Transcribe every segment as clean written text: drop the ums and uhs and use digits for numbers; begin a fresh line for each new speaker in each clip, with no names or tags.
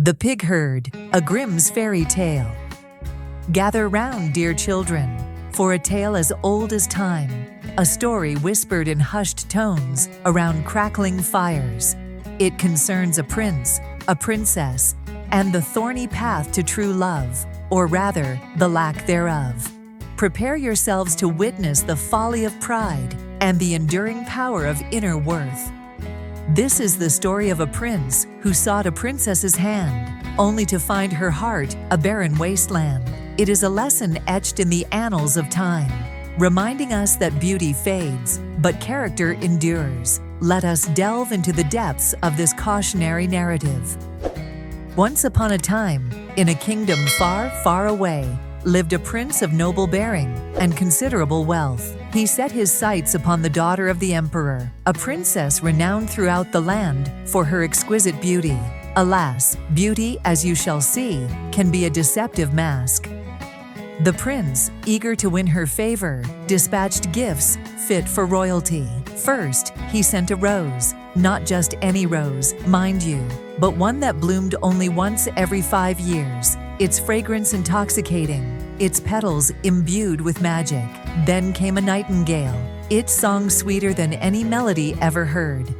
The Pigherd, a Grimm's fairy tale. Gather round, dear children, for a tale as old as time, a story whispered in hushed tones around crackling fires. It concerns a prince, a princess, and the thorny path to true love, or rather, the lack thereof. Prepare yourselves to witness the folly of pride and the enduring power of inner worth. This is the story of a prince who sought a princess's hand, only to find her heart a barren wasteland. It is a lesson etched in the annals of time, reminding us that beauty fades, but character endures. Let us delve into the depths of this cautionary narrative. Once upon a time, in a kingdom far, far away, lived a prince of noble bearing and considerable wealth. He set his sights upon the daughter of the emperor, a princess renowned throughout the land for her exquisite beauty. Alas, beauty, as you shall see, can be a deceptive mask. The prince, eager to win her favor, dispatched gifts fit for royalty. First, he sent a rose, not just any rose, mind you, but one that bloomed only once every 5 years, its fragrance intoxicating, its petals imbued with magic. Then came a nightingale, its song sweeter than any melody ever heard.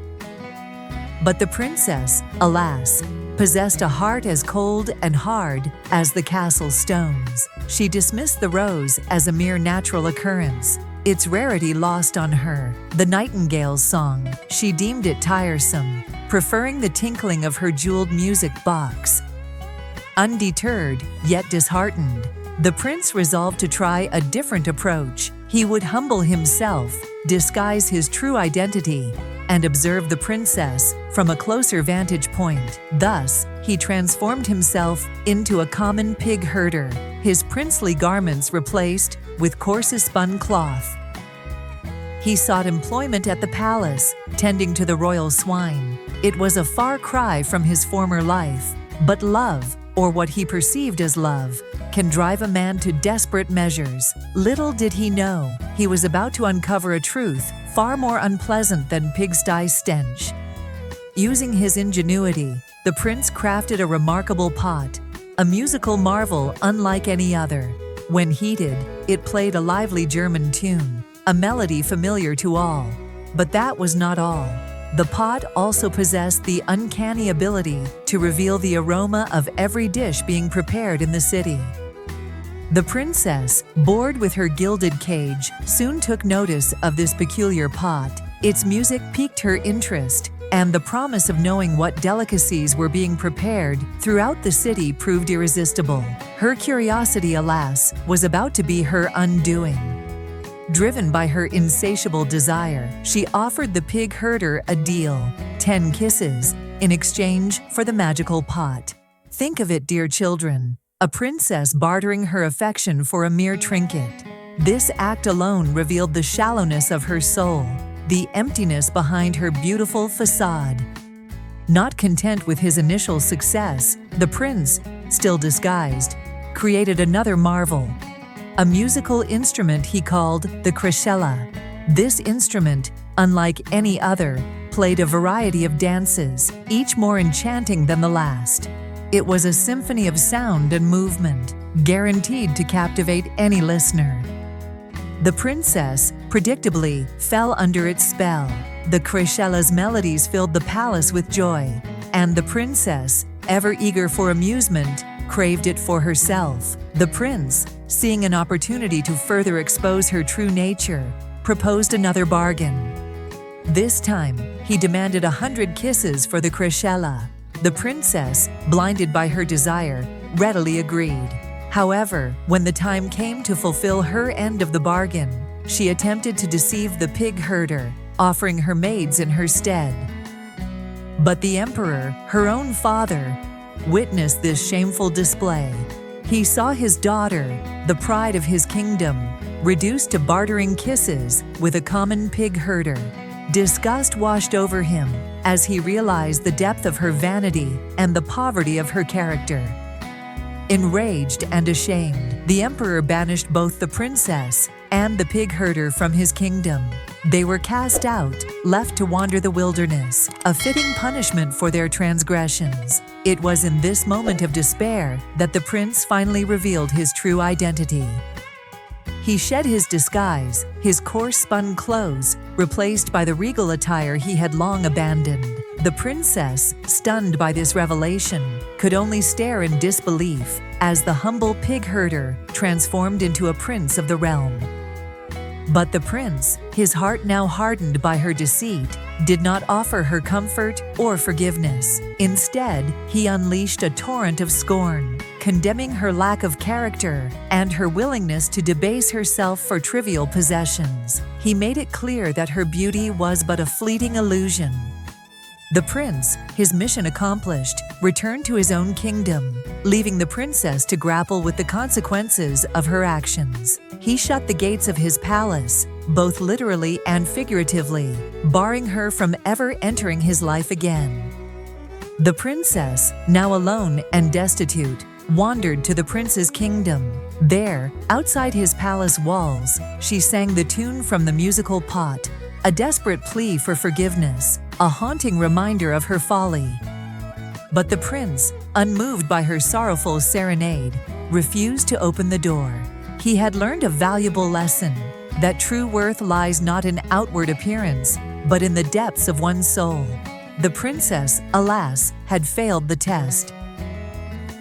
But the princess, alas, possessed a heart as cold and hard as the castle stones. She dismissed the rose as a mere natural occurrence, its rarity lost on her. The nightingale's song, she deemed it tiresome, preferring the tinkling of her jeweled music box. Undeterred, yet disheartened, the prince resolved to try a different approach. He would humble himself, disguise his true identity, and observe the princess from a closer vantage point. Thus, he transformed himself into a common pig herder, his princely garments replaced with coarsest spun cloth. He sought employment at the palace, tending to the royal swine. It was a far cry from his former life, but love, or what he perceived as love, can drive a man to desperate measures. Little did he know, he was about to uncover a truth far more unpleasant than pigsty stench. Using his ingenuity, the prince crafted a remarkable pot, a musical marvel unlike any other. When heated, it played a lively German tune, a melody familiar to all. But that was not all. The pot also possessed the uncanny ability to reveal the aroma of every dish being prepared in the city. The princess, bored with her gilded cage, soon took notice of this peculiar pot. Its music piqued her interest, and the promise of knowing what delicacies were being prepared throughout the city proved irresistible. Her curiosity, alas, was about to be her undoing. Driven by her insatiable desire, she offered the pig herder a deal, 10 kisses, in exchange for the magical pot. Think of it, dear children, a princess bartering her affection for a mere trinket. This act alone revealed the shallowness of her soul, the emptiness behind her beautiful facade. Not content with his initial success, the prince, still disguised, created another marvel, a musical instrument he called the crescella. This instrument, unlike any other, played a variety of dances, each more enchanting than the last. It was a symphony of sound and movement, guaranteed to captivate any listener. The princess, predictably, fell under its spell. The crescella's melodies filled the palace with joy, and the princess, ever eager for amusement, craved it for herself. The prince, seeing an opportunity to further expose her true nature, proposed another bargain. This time, he demanded 100 kisses for the crescella. The princess, blinded by her desire, readily agreed. However, when the time came to fulfill her end of the bargain, she attempted to deceive the pig herder, offering her maids in her stead. But the emperor, her own father, witnessed this shameful display. He saw his daughter, the pride of his kingdom, reduced to bartering kisses with a common pig herder. Disgust washed over him as he realized the depth of her vanity and the poverty of her character. Enraged and ashamed, the emperor banished both the princess and the pig herder from his kingdom. They were cast out, left to wander the wilderness, a fitting punishment for their transgressions. It was in this moment of despair that the prince finally revealed his true identity. He shed his disguise, his coarse-spun clothes, replaced by the regal attire he had long abandoned. The princess, stunned by this revelation, could only stare in disbelief as the humble pig herder transformed into a prince of the realm. But the prince, his heart now hardened by her deceit, did not offer her comfort or forgiveness. Instead, he unleashed a torrent of scorn, condemning her lack of character and her willingness to debase herself for trivial possessions. He made it clear that her beauty was but a fleeting illusion. The prince, his mission accomplished, returned to his own kingdom, leaving the princess to grapple with the consequences of her actions. He shut the gates of his palace, both literally and figuratively, barring her from ever entering his life again. The princess, now alone and destitute, wandered to the prince's kingdom. There, outside his palace walls, she sang the tune from the musical pot, a desperate plea for forgiveness, a haunting reminder of her folly. But the prince, unmoved by her sorrowful serenade, refused to open the door. He had learned a valuable lesson, that true worth lies not in outward appearance, but in the depths of one's soul. The princess, alas, had failed the test.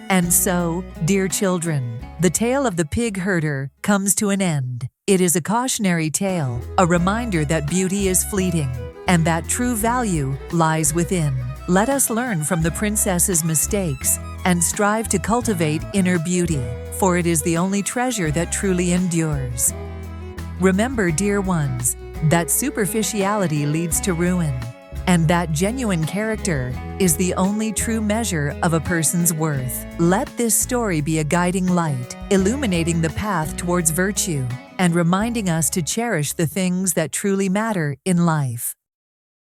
And so, dear children, the tale of the pig herder comes to an end. It is a cautionary tale, a reminder that beauty is fleeting, and that true value lies within. Let us learn from the princess's mistakes and strive to cultivate inner beauty, for it is the only treasure that truly endures. Remember, dear ones, that superficiality leads to ruin, and that genuine character is the only true measure of a person's worth. Let this story be a guiding light, illuminating the path towards virtue and reminding us to cherish the things that truly matter in life.